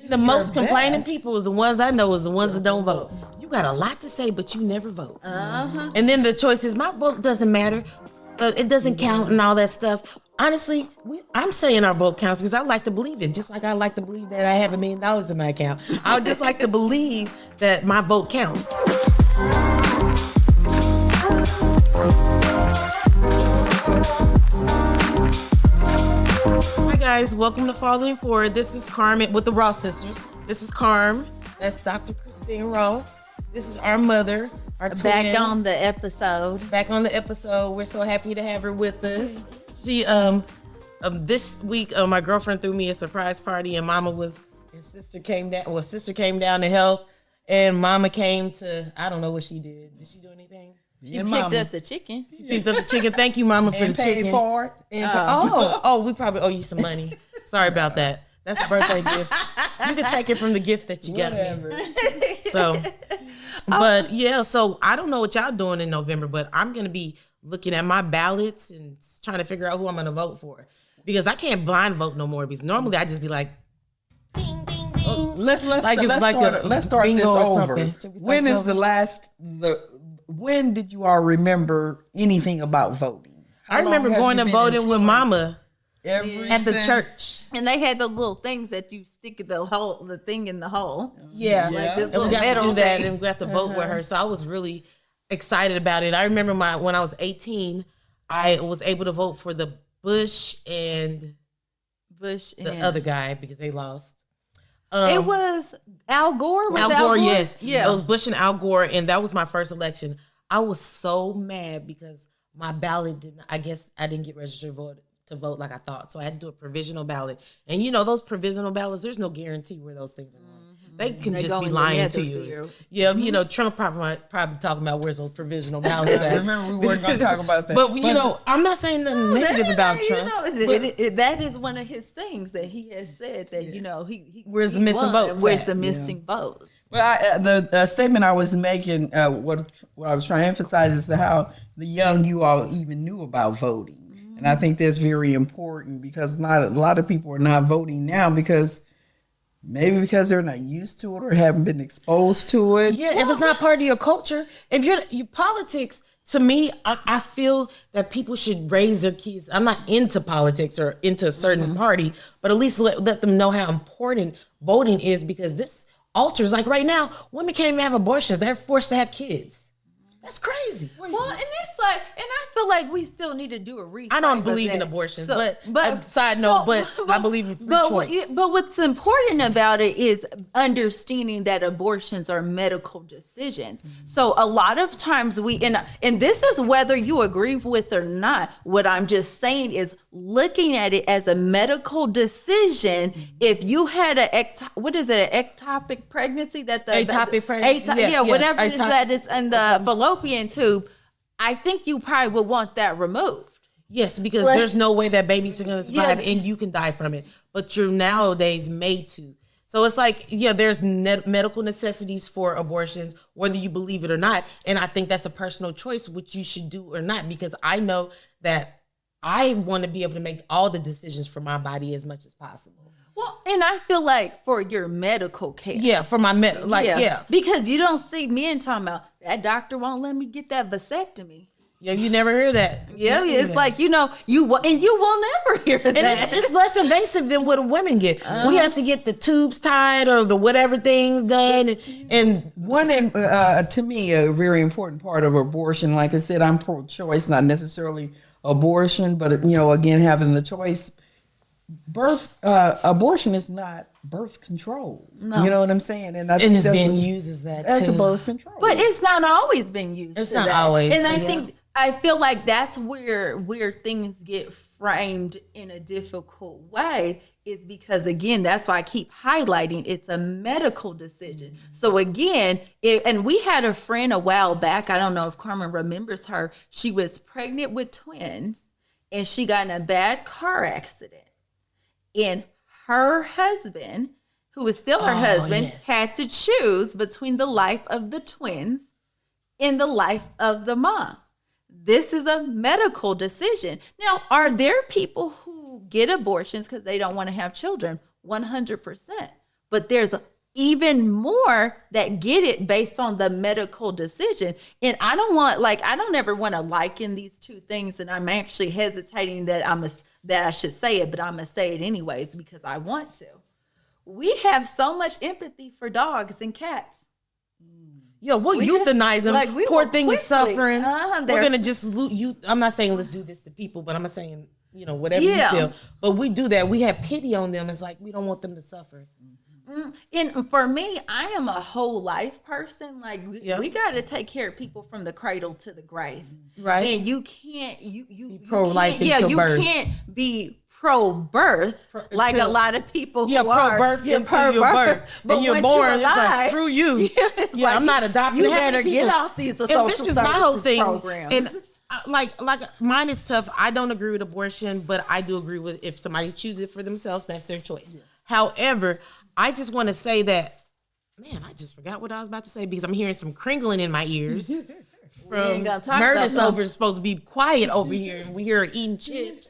The most complaining people is the ones I know is the ones that don't vote. You got a lot to say, but you never vote. And then the choice is, my vote doesn't matter. It doesn't count and all that stuff. Honestly, I'm saying our vote counts because I like to believe it. Just like I like to believe that I have $1 million in my account. I would just like to believe that my vote counts. Hi guys, welcome to Following Forward. This is Carm with the Ross sisters. This is Carm. That's Dr. Christine Ross. This is our mother, our twin. Back on the episode. We're so happy to have her with us. She this week my girlfriend threw me a surprise party and sister came down to help and mama came to, I don't know what she did. Did she do anything? She picked up the chicken. Thank you, mama, for the chicken. Paid for it. We probably owe you some money. Sorry about that. That's a birthday gift. You can take it from the gift that you got me. So, but yeah, so I don't know what y'all doing in November, but I'm going to be looking at my ballots and trying to figure out who I'm going to vote for. Because I can't blind vote no more. Because normally I just be like, ding, ding, ding. Let's start this over. When did you all remember anything about voting? I remember going to voting with mama at the church. And they had the little things that you stick the thing in the hole. Yeah. Like this and we little got to metal do that thing. and we got to vote with her. So I was really excited about it. I remember when I was 18, I was able to vote for the Bush and the other guy because they lost. It was Al Gore. Al Gore, yes. Yeah. It was Bush and Al Gore, and that was my first election. I was so mad because my ballot I didn't get registered to vote like I thought. So I had to do a provisional ballot. And you know, those provisional ballots, there's no guarantee where those things are going. They can just be lying to you. Yeah, you know, Trump probably talking about where's those provisional ballots at. Remember, we weren't going to talk about that. But you know, I'm not saying nothing negative about Trump. That is one of his things that he has said that, you know, where's the missing votes? Where's the missing votes? But the statement I was making, what I was trying to emphasize is how the young you all even knew about voting. Mm-hmm. And I think that's very important because a lot of people are not voting now because they're not used to it or haven't been exposed to it. Yeah, if it's not part of your culture, if your politics, to me, I feel that people should raise their kids. I'm not into politics or into a certain party, but at least let them know how important voting is because this alters, like right now, women can't even have abortions. They're forced to have kids. That's crazy. Well, and it's like, and I feel like we still need to do a reframe. I don't believe in abortions, but side note, I believe in free choice. But what's important about it is understanding that abortions are medical decisions. Mm-hmm. So a lot of times and this is whether you agree with or not. What I'm just saying is looking at it as a medical decision. Mm-hmm. If you had an ectopic pregnancy, ectopic pregnancy, whatever it is that is in the fallopian tube, I think you probably would want that removed. Yes, because there's no way that babies are going to survive and you can die from it. But you're nowadays made to. So it's like, there's medical necessities for abortions, whether you believe it or not. And I think that's a personal choice, which you should do or not, because I know that I want to be able to make all the decisions for my body as much as possible. Well, and I feel like for your medical care. Yeah, for my because you don't see men talking about that doctor won't let me get that vasectomy. Yeah, you never hear that. Yeah, it's like, you will never hear that. And it's less invasive than what women get. We have to get the tubes tied or the whatever things done. And one, to me, a very important part of abortion, like I said, I'm pro-choice, not necessarily abortion, but, again, having the choice. Abortion is not birth control. No. You know what I'm saying? And I think it's being used as that as a birth control. But it's not always been used. It's not always. And I feel like that's where things get framed in a difficult way is because, again, that's why I keep highlighting it's a medical decision. Mm-hmm. So again, and we had a friend a while back, I don't know if Carmen remembers her, she was pregnant with twins and she got in a bad car accident. And her husband, who is still her husband, had to choose between the life of the twins and the life of the mom. This is a medical decision. Now, are there people who get abortions because they don't want to have children? 100%. but there's even more that get it based on the medical decision. And I don't ever want to liken these two things. And I'm actually hesitating that I should say it, but I'm going to say it anyways because I want to. We have so much empathy for dogs and cats. Yo, we'll euthanize them. Like, poor thing is suffering. We're going to just loot you. I'm not saying let's do this to people, but I'm saying, whatever you feel. But we do that. We have pity on them. It's like we don't want them to suffer. And for me, I am a whole life person. Like we got to take care of people from the cradle to the grave, right? And you can't be pro-life until birth. You can't be pro-birth like a lot of people who pro-birth until you're birth. But you're born, it's like, screw you. I'm not adopting. You better get off these social this is my whole thing. Programs. And like mine is tough. I don't agree with abortion, but I do agree with if somebody chooses it for themselves, that's their choice. Yes. However, I just want to say that, man, I just forgot what I was about to say because I'm hearing some crinkling in my ears. From Meredith's over supposed to be quiet over here, and we hear her eating chips.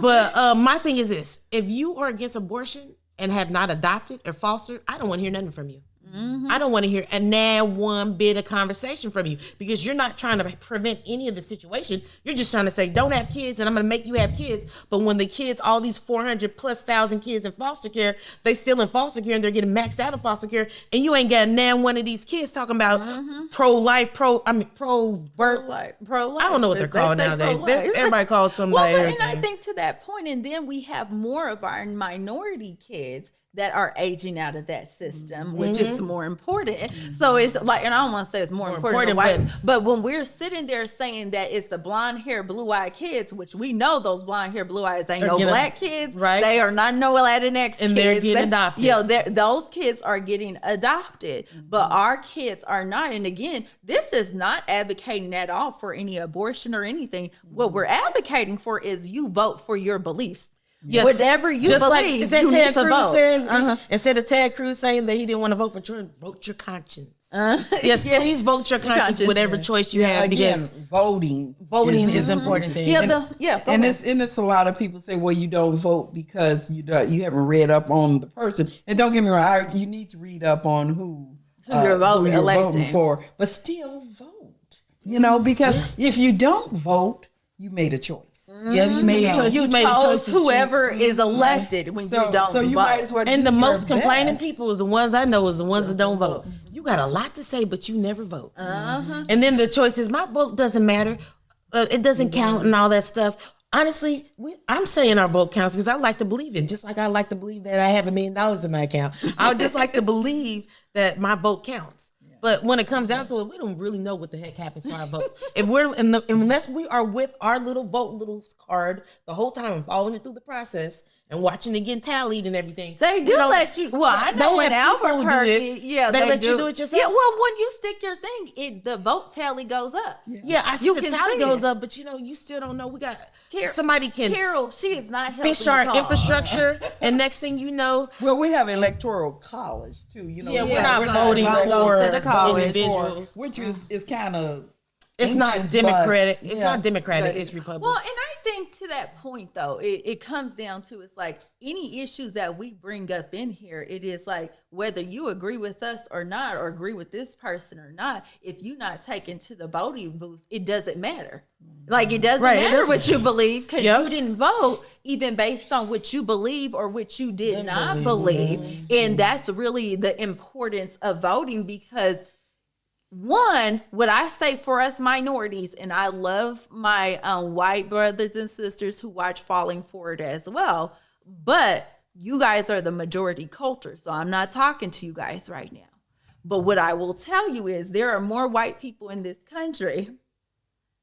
But my thing is this: if you are against abortion and have not adopted or fostered, I don't want to hear nothing from you. Mm-hmm. I don't want to hear one bit of conversation from you because you're not trying to prevent any of the situation. You're just trying to say, don't have kids and I'm going to make you have kids. But when the kids, all these 400,000+ kids in foster care, they still in foster care and they're getting maxed out of foster care. And you ain't got one of these kids talking about pro-life, pro-birth. Pro-life. I don't know what they're called nowadays. Everybody calls something like everything. And I think to that point, and then we have more of our minority kids that are aging out of that system, which is more important. So it's like, and I don't want to say it's more important than white, but when we're sitting there saying that it's the blonde hair, blue eyed kids, which we know those blonde hair, blue eyes ain't no black kids, right? They are not no Latinx and kids. They're getting adopted. Those kids are getting adopted, but our kids are not. And again, this is not advocating at all for any abortion or anything. What we're advocating for is you vote for your beliefs. Yes. Whatever you believe, like, you need to vote. Saying, instead of Ted Cruz saying that he didn't want to vote for Trump, vote your conscience. Yes, please vote your conscience, whatever choice you have. Again, voting is important thing. And it's a lot of people say, well, you don't vote because you haven't read up on the person. And don't get me wrong, you need to read up on who you're voting for, but still vote. Because if you don't vote, you made a choice. Yeah, you made a choice. You chose whoever is elected when you don't vote. So you might as well. And the most complaining people is the ones I know is the ones that don't vote. You got a lot to say, but you never vote. And then the choice is my vote doesn't matter. It doesn't count and all that stuff. Honestly, I'm saying our vote counts because I like to believe it. Just like I like to believe that I have $1 million in my account. I would just like to believe that my vote counts. But when it comes down to it, we don't really know what the heck happens to our votes. Unless we are with our little card the whole time and following it through the process and watching it get tallied and everything. They do let you. Well, I know in Albuquerque, they let you do it yourself. Yeah, well, when you stick your thing, the vote tally goes up. Yeah, I see the tally goes up, but you still don't know. We got somebody can. Carol, she is not helping. Fish our infrastructure, and next thing you know, well, we have electoral college too. We're not voting for individuals, which is kind of. It's not democratic. It's not democratic. It's Republican. Well, and I think to that point, though, it comes down to it's like any issues that we bring up in here. It is like whether you agree with us or not, or agree with this person or not. If you're not taken to the voting booth, it doesn't matter. Like it doesn't matter what you believe because you didn't vote, even based on what you believe or what you did not believe. And that's really the importance of voting because. One, what I say for us minorities, and I love my white brothers and sisters who watch Falling Forward as well, but you guys are the majority culture, so I'm not talking to you guys right now. But what I will tell you is there are more white people in this country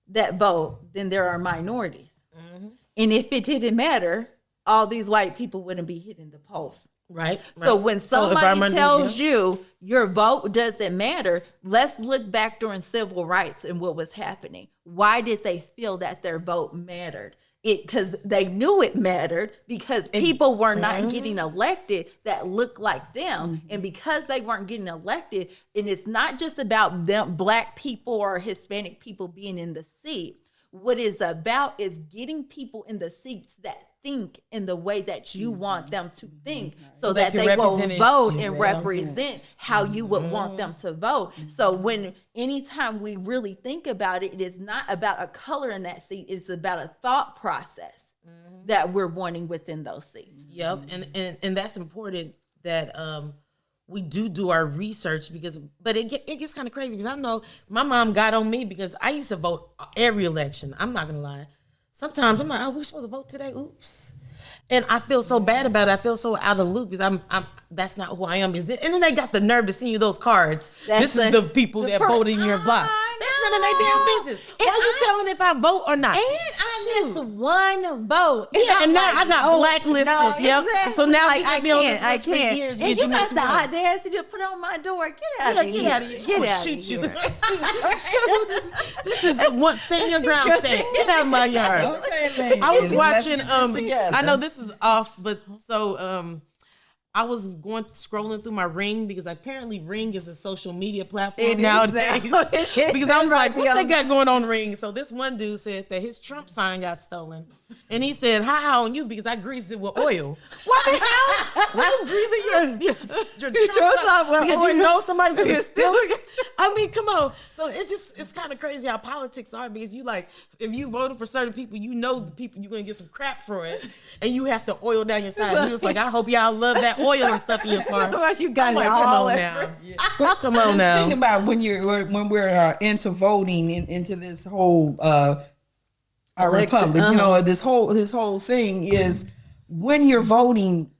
that vote than there are minorities. Mm-hmm. And if it didn't matter, all these white people wouldn't be hitting the polls. Right. So when somebody tells you your vote doesn't matter, let's look back during civil rights and what was happening. Why did they feel that their vote mattered? Because they knew it mattered because people were not getting elected that looked like them. Mm-hmm. And because they weren't getting elected, and it's not just about them, black people or Hispanic people being in the seat. what it's about is getting people in the seats that think in the way that you want them to think, so that they will vote and represent how you would want them to vote. So anytime we really think about it, it is not about a color in that seat. It's about a thought process that we're wanting within those seats. Yep, and that's important that we do our research, but it gets kind of crazy because I know my mom got on me because I used to vote every election. I'm not gonna lie. Sometimes I'm like, oh, we're supposed to vote today. Oops. And I feel so bad about it. I feel so out of the loop because I'm that's not who I am. And then they got the nerve to send you those cards. This is the people that voted in your block. That's none of their damn business. Why are you telling if I vote or not? And I missed one vote. Yeah, and now I got blacklisted. No, yep. Exactly. So now like, I can't. I can't. And you got the audacity to put on my door. Get out of here. Get out of here. Get I'm out shoot of you. here. This is one stand your ground stand. Get out of my yard. Okay, I was watching. together. I know this is off, but so I was scrolling through my Ring because apparently Ring is a social media platform nowadays. Because I was like, what they got going on Ring? So this one dude said that his Trump sign got stolen. And he said, high on you because I greased it with oil. Why the hell? Why you greasing your Trump sign with because oil? You know somebody's going to steal it? I mean, come on. So it's kind of crazy how politics are because you like, if you voted for certain people, you know the people, you're going to get some crap for it. And you have to oil down your side. He was like, I hope y'all love that oil and stuff in your car. You got like, come on now. Yeah. Come on now. Think about when we're into voting into this whole our republic. You know, this whole thing is when you're voting.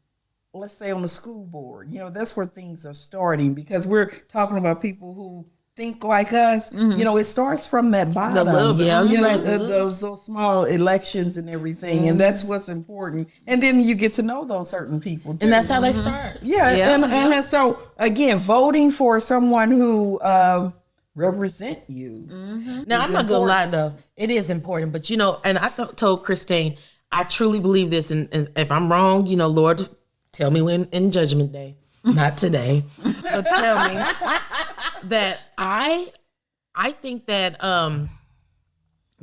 Let's say on the school board. You know, that's where things are starting because we're talking about people who think like us. You know, it starts from that bottom. You know, those small elections and everything, and that's what's important. And then you get to know those certain people, too. And that's how they start. And so again, voting for someone who represent you. Now I'm not gonna lie though, it is important. But you know, and I told Christine, I truly believe this, and if I'm wrong, you know, Lord, tell me when in Judgment Day, not today, but tell me that I think that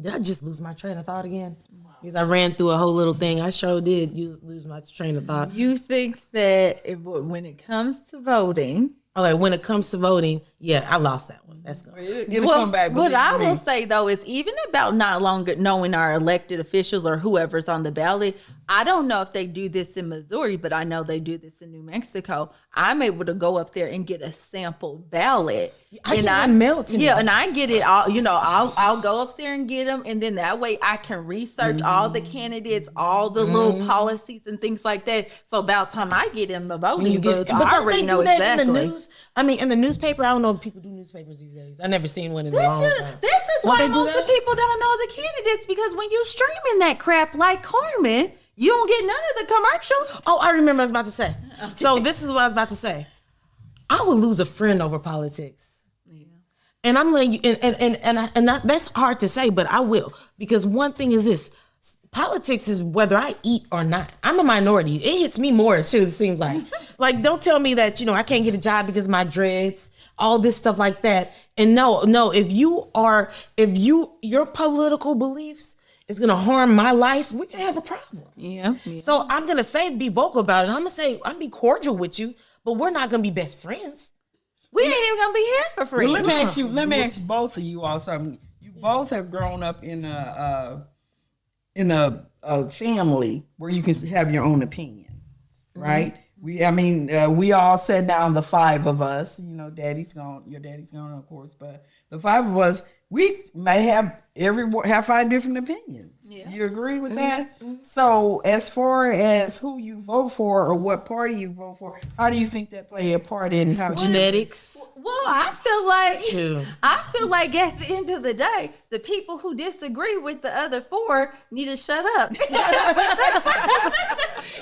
did I just lose my train of thought again? Because I ran through a whole little thing. I sure did. You lose my train of thought. You think that when it comes to voting. Okay, when it comes to voting, yeah, I lost that one. That's good. It'll come back. What I will say though is even about not longer knowing our elected officials or whoever's on the ballot. I don't know if they do this in Missouri, but I know they do this in New Mexico. I'm able to go up there and get a sample ballot. I mail to and I get it all. You know, I'll go up there and get them, and then that way I can research all the candidates, all the little policies and things like that. So about time I get in the voting booth, I already know exactly. In the news? I mean, in the newspaper, I don't know if people do newspapers these days. I never seen one in a long time. This is why most of people don't know the candidates, because when you streaming that crap like Carmen, you don't get none of the commercials. Oh, I remember what I was about to say. Okay. So this is what I was about to say. I would lose a friend over politics. Yeah. And I'm letting you, and that's hard to say, but I will. Because one thing is this. Politics is whether I eat or not. I'm a minority. It hits me more, it seems like. Like, don't tell me that, you know, I can't get a job because of my dreads, all this stuff like that. And no, if your political beliefs is going to harm my life, we're going to have a problem. Yeah. So I'm going to be vocal about it. I'm going to be cordial with you, but we're not going to be best friends. We ain't even going to be here for free. Well, let me ask both of you all something. You both have grown up in a family where you can have your own opinion, right? We all sat down, the five of us, you know, daddy's gone, your daddy's gone, of course, but the five of us, we may have five different opinions. Yeah. You agree with that? Mm-hmm. So as far as who you vote for or what party you vote for, how do you think that play a part in how genetics? Well, I feel like at the end of the day, the people who disagree with the other four need to shut up.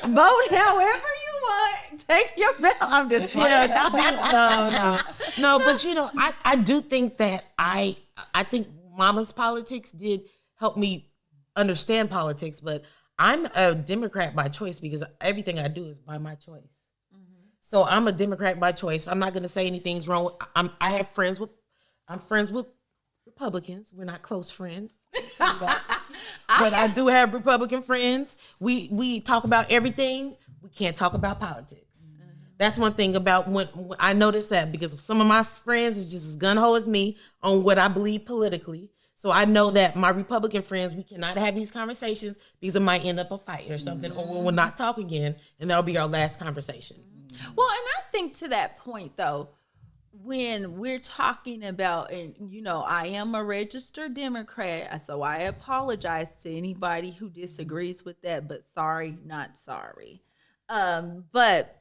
Vote however you want. Take your ballot. I'm just no. But you know, I do think that I think Mama's politics did help me understand politics, but I'm a Democrat by choice because everything I do is by my choice. Mm-hmm. So I'm a Democrat by choice. I'm not going to say anything's wrong. I'm friends with Republicans. We're not close friends. But I do have Republican friends. We talk about everything. We can't talk about politics. That's one thing about when I noticed that, because some of my friends is just as gun-ho as me on what I believe politically. So I know that my Republican friends, we cannot have these conversations because it might end up a fight or something, or we'll not talk again, and that'll be our last conversation. Well, and I think to that point, though, when we're talking about, and I am a registered Democrat, so I apologize to anybody who disagrees with that, but sorry, not sorry. But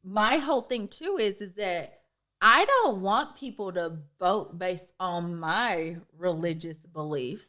my whole thing too is that I don't want people to vote based on my religious beliefs.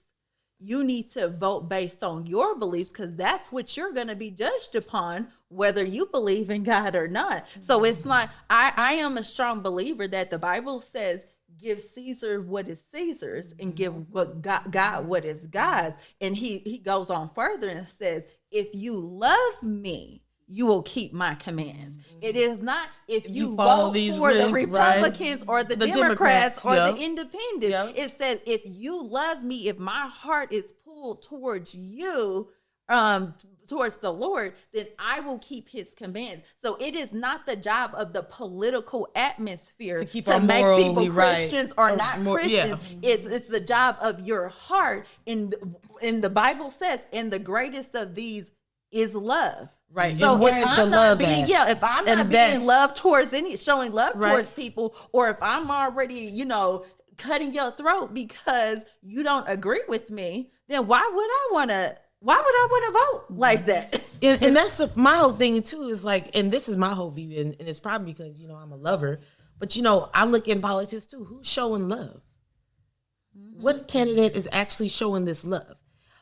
You need to vote based on your beliefs, because that's what you're going to be judged upon, whether you believe in God or not. So it's like, I am a strong believer that the Bible says, give Caesar what is Caesar's and give God what is God's. And he goes on further and says, if you love me, you will keep my commands. It is not if you vote for the Republicans, right, or the Democrats or the independents. Yep. It says, if you love me, if my heart is pulled towards you, towards the Lord, then I will keep his commands. So it is not the job of the political atmosphere to make people Christians or not Christians. Yeah. It's the job of your heart. And the Bible says, and the greatest of these is love. Right. So and where's the love if I'm not being love towards showing love towards people, or if I'm already, cutting your throat because you don't agree with me, then why would I want to vote like that? And that's my whole thing too, is like, and this is my whole view, and it's probably because, I'm a lover, but I look in politics too. Who's showing love? Mm-hmm. What candidate is actually showing this love?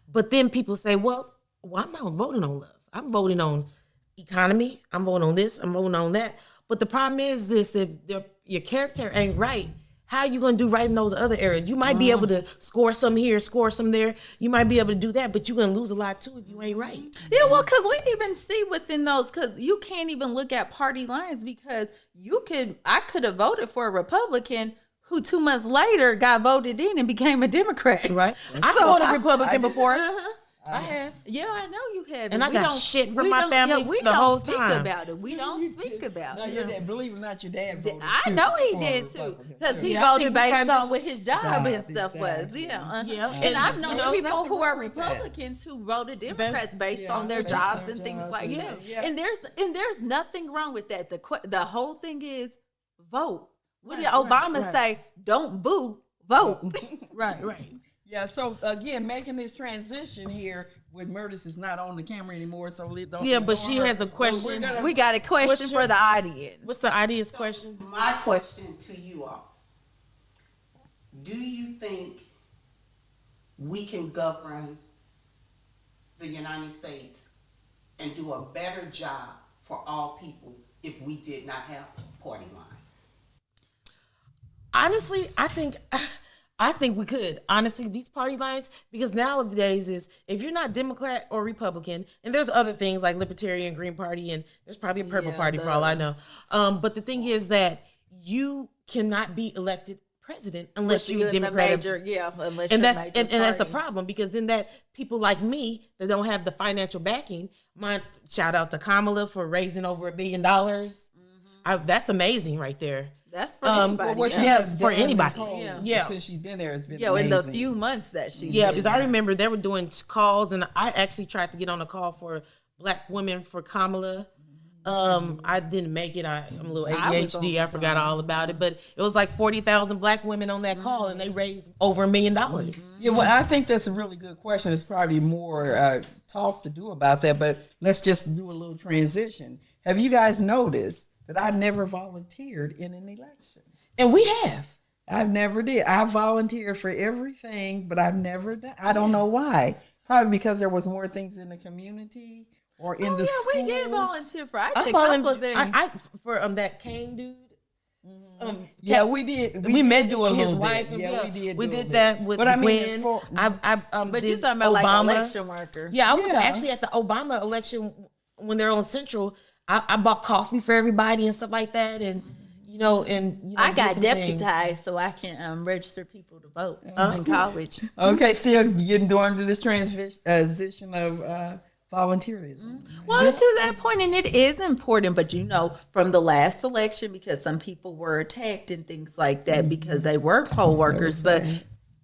But then people say, well, I'm not voting on love. I'm voting on economy. I'm voting on this. I'm voting on that. But the problem is this: if your character ain't right, how are you going to do right in those other areas? You might be able to score some here, score some there. You might be able to do that, but you're going to lose a lot too if you ain't right. Yeah, well, because we even see within those, because you can't even look at party lines, because I could have voted for a Republican who 2 months later got voted in and became a Democrat. Right. I voted Republican before. I have. Yeah, I know you have. And I got shit from my family the whole time. We don't speak about it. We don't speak about it. Your dad, believe it or not, your dad voted. I know he did too, because he voted based on what his job and stuff was. Yeah. And I've known people who are Republicans who voted Democrats based on their jobs and things like that. And there's nothing wrong with that. The whole thing is vote. What did Obama say? Don't boo, vote. Right. Yeah, so again, making this transition here with Murders is not on the camera anymore, so don't. Yeah, but she has a question. We got a question for the audience. What's the audience question? My question to you all: do you think we can govern the United States and do a better job for all people if we did not have party lines? Honestly, I think we could. Honestly, these party lines, because nowadays is, if you're not Democrat or Republican, and there's other things like Libertarian, Green Party, and there's probably a Purple Party for all I know. But the thing is that you cannot be elected president unless you're Democrat. And that's a problem, because then that people like me that don't have the financial backing, shout out to Kamala for raising over $1 billion. That's amazing right there. That's for anybody. For anybody. Since she's been there, it's been amazing. In the few months that she's been because there. I remember they were doing calls, and I actually tried to get on a call for Black women for Kamala. I didn't make it. I'm a little ADHD. I forgot all about it, but it was like 40,000 Black women on that call, and they raised over $1 million. Yeah, well, I think that's a really good question. It's probably more talk to do about that, but let's just do a little transition. Have you guys noticed that I never volunteered in an election? And we have. I never did. I volunteered for everything, but I've never done. I don't know why. Probably because there was more things in the community or in the schools. We did volunteer for. I did a couple of things. For that Kane dude. We did. We met do a his little wife. bit. We did that with but Gwen. But you're talking about Obama. like election worker. Yeah, I was actually at the Obama election when they're on Central. I bought coffee for everybody and stuff like that, and You know, and you know, I got get some things. deputized so I can register people to vote in college. Okay, still getting through this transition of volunteerism. Well, to that point, and it is important, but you know, from the last election, because some people were attacked and things like that because they were poll workers. But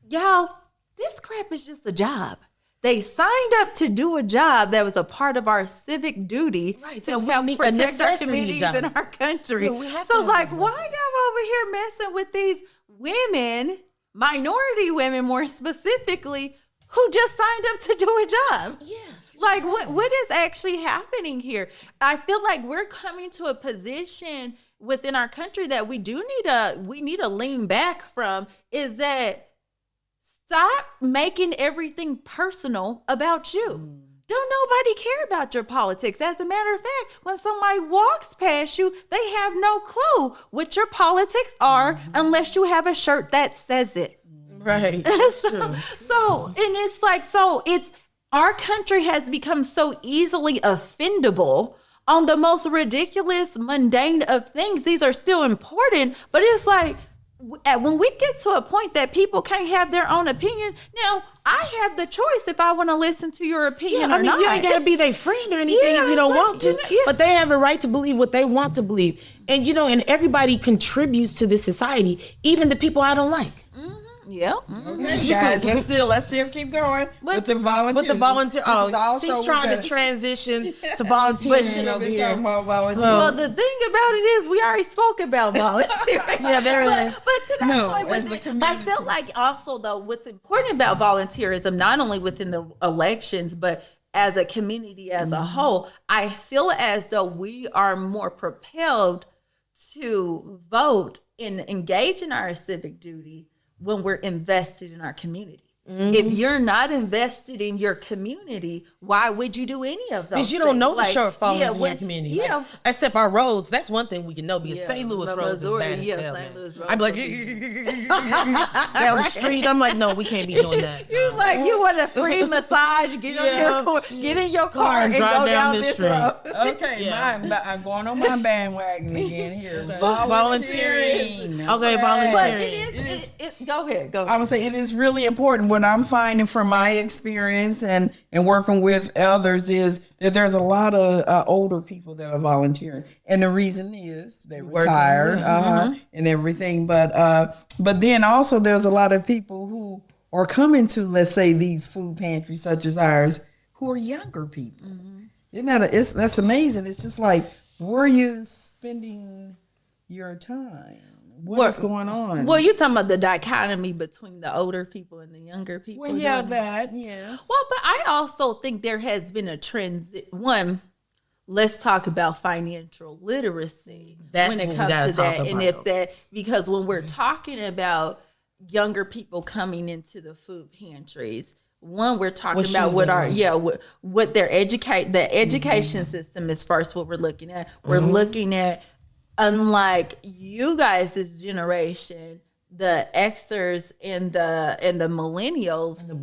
y'all, this crap is just a job. They signed up to do a job that was a part of our civic duty to help protect our communities in our country. So, like, why y'all over here messing with these women, minority women more specifically, who just signed up to do a job? Yeah. Like, what is actually happening here? I feel like we're coming to a position within our country that we need to lean back from, is that stop making everything personal about you. Don't nobody care about your politics. As a matter of fact, when somebody walks past you, they have no clue what your politics are unless you have a shirt that says it. Right. So, and it's like, our country has become so easily offendable on the most ridiculous, mundane of things. These are still important, but it's like, when we get to a point that people can't have their own opinion, now I have the choice if I want to listen to your opinion or not. You ain't got to be their friend or anything if you don't want to. But they have a right to believe what they want to believe. And, you know, and everybody contributes to this society, even the people I don't like. Yeah. Okay, guys, let's still keep going with the volunteer. With the volunteer. Oh, she's trying to transition to volunteering over here. Well, the thing about it is, we already spoke about volunteering. Yeah, there it is. But to that point, I feel like also, though, what's important about volunteerism, not only within the elections, but as a community as a whole, I feel as though we are more propelled to vote and engage in our civic duty when we're invested in our community. If you're not invested in your community, why would you do any of those? Because you don't know the like, shortfalls in your community. Yeah. Like, except our roads. That's one thing we can know, because St. Louis roads is bad as hell. St. Louis roads. I'm like, down the street. I'm like, no, we can't be doing that. You like, you want a free massage, get in your car and drive go down down this this street. road. Okay, I'm going on my bandwagon again here. Volunteering. Okay, But volunteering. go ahead. I would say it is really important. What I'm finding from my experience and working with others is that there's a lot of older people that are volunteering, and the reason is they're retired and everything. But then also there's a lot of people who are coming to, let's say, these food pantries such as ours, who are younger people. Isn't that that's amazing? It's just like, where are you spending your time? What's going on? Well, you're talking about the dichotomy between the older people and the younger people. Well, yeah, that, yes. Well, but I also think there has been a trend. Let's talk about financial literacy. That's when it what we comes gotta to talk that. And about. because when we're talking about younger people coming into the food pantries, we're talking about what their education system is first. What we're looking at, we're looking at, unlike you guys' generation, the Xers and the millennials And the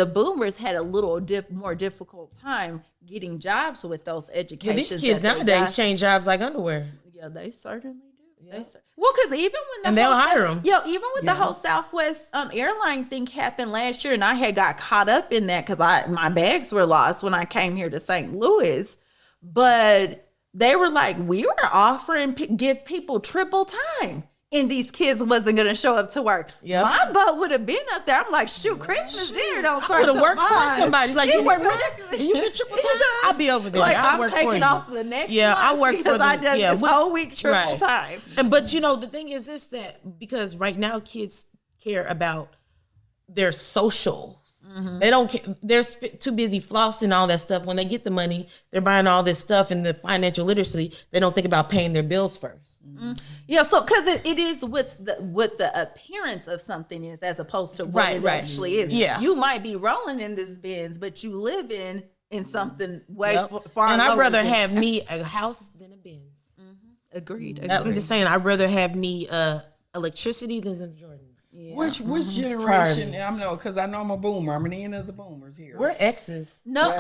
boomers. had a little more difficult time getting jobs with those educations. These kids nowadays change jobs like underwear. Yeah, they certainly do. Yeah. Well, because even when they'll hire them. Yeah, even with the whole Southwest airline thing happened last year, and I had got caught up in that because my bags were lost when I came here to St. Louis, but they were like, we were offering give people triple time, and these kids wasn't going to show up to work. Yep. My butt would have been up there. I'm like, shoot, Christmas dinner don't start to work for mine. somebody. Like, you work for you get triple time. I'll be over there. Like, I'll I'm work for taking you. off the next I month work for because I done this whole week triple right. time. But you know, the thing is that because right now kids care about their social. They don't care. They're too busy flossing all that stuff. When they get the money, they're buying all this stuff, and the financial literacy, they don't think about paying their bills first. Yeah, so because it is what the appearance of something is, as opposed to what it actually is. Yeah, you might be rolling in this Benz, but you live in something way far. And I'd lower rather than have me a house than a Benz. Agreed. I'm just saying, I'd rather have me a electricity than some Jordans. Yeah. Which generation? priorities. I know, because I know I'm a boomer. I'm the end of the boomers here. We're X's. No, We're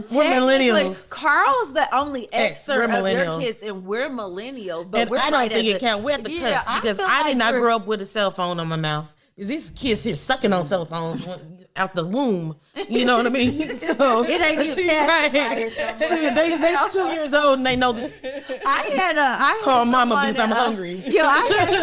technically, millennials. Carl's the only X, Xer we're of their millennials. kids, and we're millennials. But And we're I don't right think at it counts. We're at the Yeah, cusp because feel I did like not we're- grow up with a cell phone on my mouth. Because these kids here sucking on cell phones out the womb. You know what I mean? So It ain't even right. Shit, they 2 years old and they know that. I had Call mama someone, because I'm hungry. You know, I had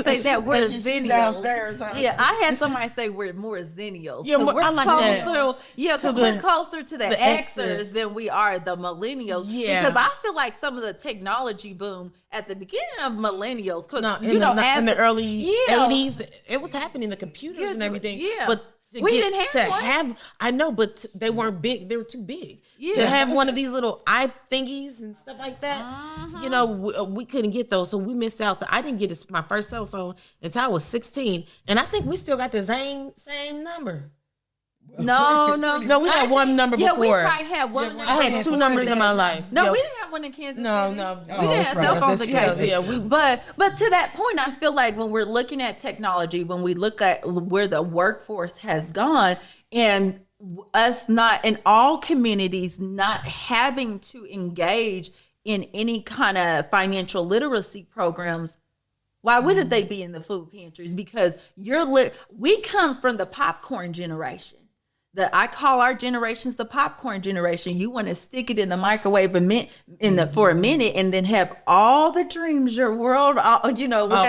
somebody say that we're She's zennials. downstairs, huh? Yeah, I had somebody say we're more zennials. Yeah, 'Cause more- we're I like closer, that. Yeah, To because the- we're closer to the the Xers Xers. than we are the millennials. Yeah. Because I feel like some of the technology boom at the beginning of millennials, because No, you know, in the early Yeah. 80s, it was happening, the computers Yeah, and everything. yeah. But We didn't have one. I know, but they weren't big. They were too big. Yeah. To have one of these little eye thingies and stuff like that, you know, we couldn't get those. So we missed out. I didn't get my first cell phone until I was 16. And I think we still got the same number. No, We had one number Yeah, before. we probably had one. number I had before two numbers that. in my life. No, Yo, we didn't have one in Kansas No, City. no. We Oh, didn't that's have right. cell phones in That's Kansas. true. Yeah, but to that point, I feel like when we're looking at technology, when we look at where the workforce has gone, and us not in all communities not having to engage in any kind of financial literacy programs. Why wouldn't they be in the food pantries? Because we come from the popcorn generation. I call our generations the popcorn generation. You want to stick it in the microwave for a minute and then have all the dreams your world, has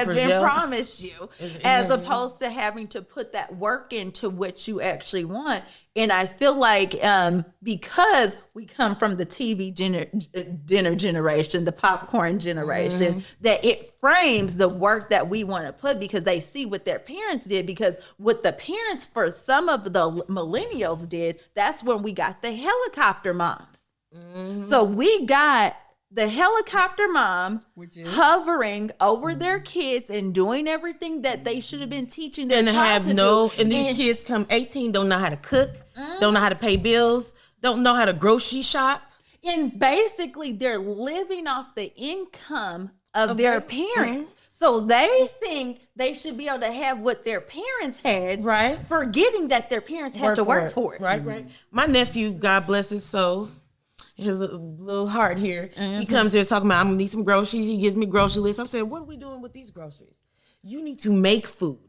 been gel. promised you, as opposed to having to put that work into what you actually want. And I feel like because we come from the TV dinner generation, the popcorn generation, that it frames the work that we want to put because they see what their parents did. Because what the parents for some of the millennials did, that's when we got the helicopter moms. So we got the helicopter mom Which is? hovering over their kids and doing everything that they should have been teaching their And child have to no, do. and these kids come 18, don't know how to cook, don't know how to pay bills, don't know how to grocery shop. And basically, they're living off the income of their parents. So they think they should be able to have what their parents had, Right. forgetting that their parents had to work for it. Right. My nephew, God bless his soul, his little heart here. He comes here talking about, I'm gonna need some groceries. He gives me grocery list. I'm saying, what are we doing with these groceries? You need to make food.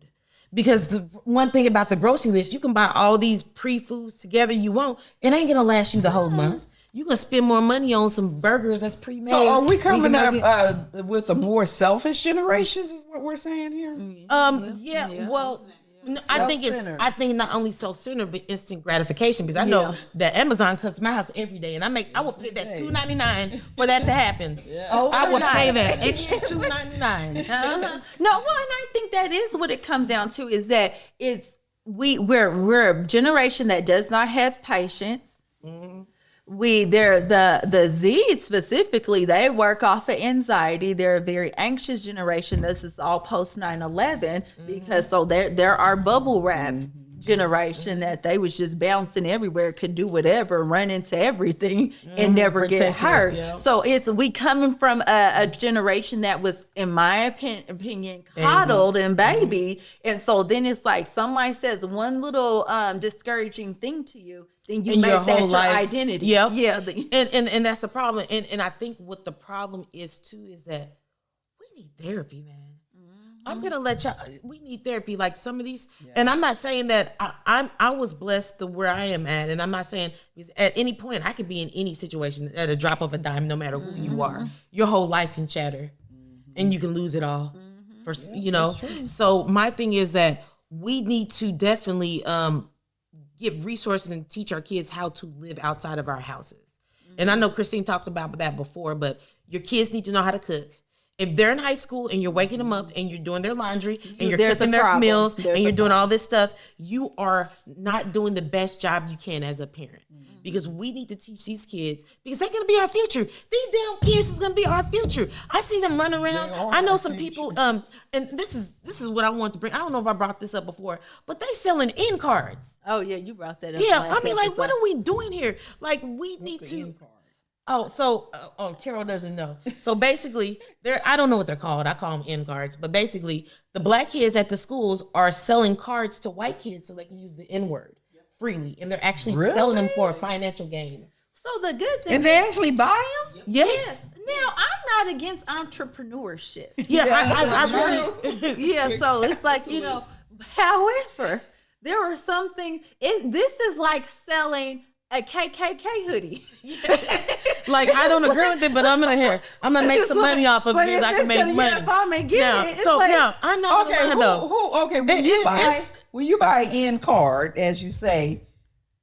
Because the one thing about the grocery list, you can buy all these pre-foods together you want. It ain't gonna last you the whole month. You can spend more money on some burgers that's pre-made. So are we You can coming make up with a more selfish generations? Is what we're saying here? Well, no, I think Self-centered. not only self-centered but instant gratification, because I know that Amazon comes to my house every day and I would pay that $2.99 for that to happen. I would pay that extra $2.99. No, well, and I think that is what it comes down to, is that we're a generation that does not have patience. The Z specifically, they work off of anxiety. They're a very anxious generation. This is all post 9/11 because so they're our bubble wrap generation that they was just bouncing everywhere, could do whatever, run into everything and never get Protected, hurt. yeah. So we coming from a generation that was, in my opinion, coddled and baby. And so then it's like somebody says one little discouraging thing to you, then you In make your that whole your life. identity. Yep. Yeah. And that's the problem. And I think what the problem is too is that we need therapy, man. I'm gonna let y'all. We need therapy, like some of these. And I'm not saying that I was blessed to where I am at, and I'm not saying because at any point I could be in any situation at a drop of a dime, no matter who you are. Your whole life can shatter, and you can lose it all. So my thing is that we need to definitely give resources and teach our kids how to live outside of our houses. And I know Christine talked about that before, but your kids need to know how to cook. If they're in high school and you're waking them up and you're doing their laundry and you're cooking their meals and you're doing all this stuff, you are not doing the best job you can as a parent. Because we need to teach these kids, because they're going to be our future. These damn kids is going to be our future. I see them run around. I know some people, and this is what I want to bring. I don't know if I brought this up before, but they selling end cards. Oh yeah, you brought that up. Yeah, I mean, like, what are we doing here? Like, we need to. Carol doesn't know. So basically, I don't know what they're called. I call them N cards. But basically, the black kids at the schools are selling cards to white kids so they can use the N word freely, and they're actually selling them for a financial gain. So the good thing, And they actually buy them? Yes. now I'm not against entrepreneurship. Yeah, I really. Yeah, so it's like, however, there are some things, this is like selling a KKK hoodie. Like, I don't agree with it, but I'm gonna make some money off of it because I can make money. Now, I'm not gonna lie, though. When you buy an N card, as you say,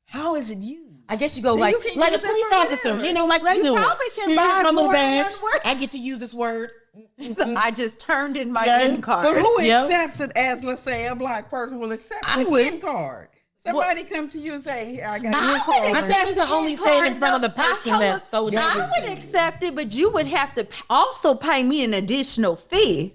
how is it used? I guess you go like a police officer, like we do. Probably can Here's buy my little more than badge. one word. I get to use this word. I just turned in my N card. But who Yep. accepts it as, let's say, a black person will accept an N card? Somebody come to you and say, I got an N card. I think you can only say it in front of the person that's so I would accept it, but you would have to also pay me an additional fee.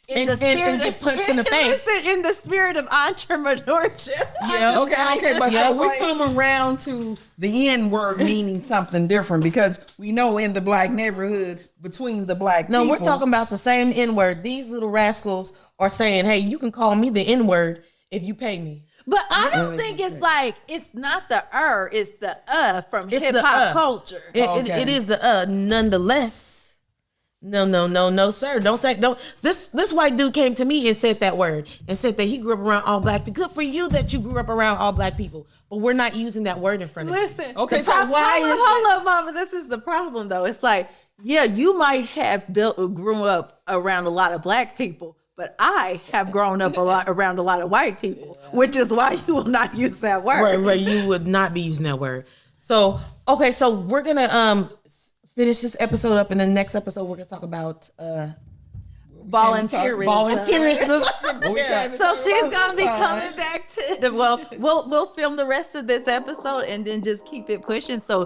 And get punched in the face. Listen, in the spirit of entrepreneurship. Yeah. Okay. But so we come around to the N word meaning something different because we know in the black neighborhood between the black people. No, we're talking about the same N word. These little rascals are saying, "Hey, you can call me the N word if you pay me." But I don't think it's like, it's not the it's the from hip hop culture. It is the nonetheless. No, sir. Don't. This white dude came to me and said that word and said that he grew up around all black people. Good for you that you grew up around all black people, but we're not using that word in front of you. Listen. Okay, so why is hold up, mama. This is the problem, though. It's like, yeah, you might have grew up around a lot of black people, but I have grown up around a lot of white people, which is why you will not use that word. Right. You would not be using that word. So, okay, so we're gonna finish this episode up, and the next episode we're gonna talk about volunteerism. So she's gonna be coming back to we'll film the rest of this episode and then just keep it pushing. So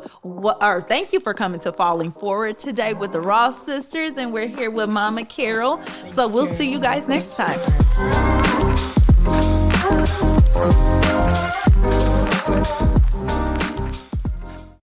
thank you for coming to Falling Forward today with the Ross sisters, and we're here with Mama Carol. So we'll see you guys next time.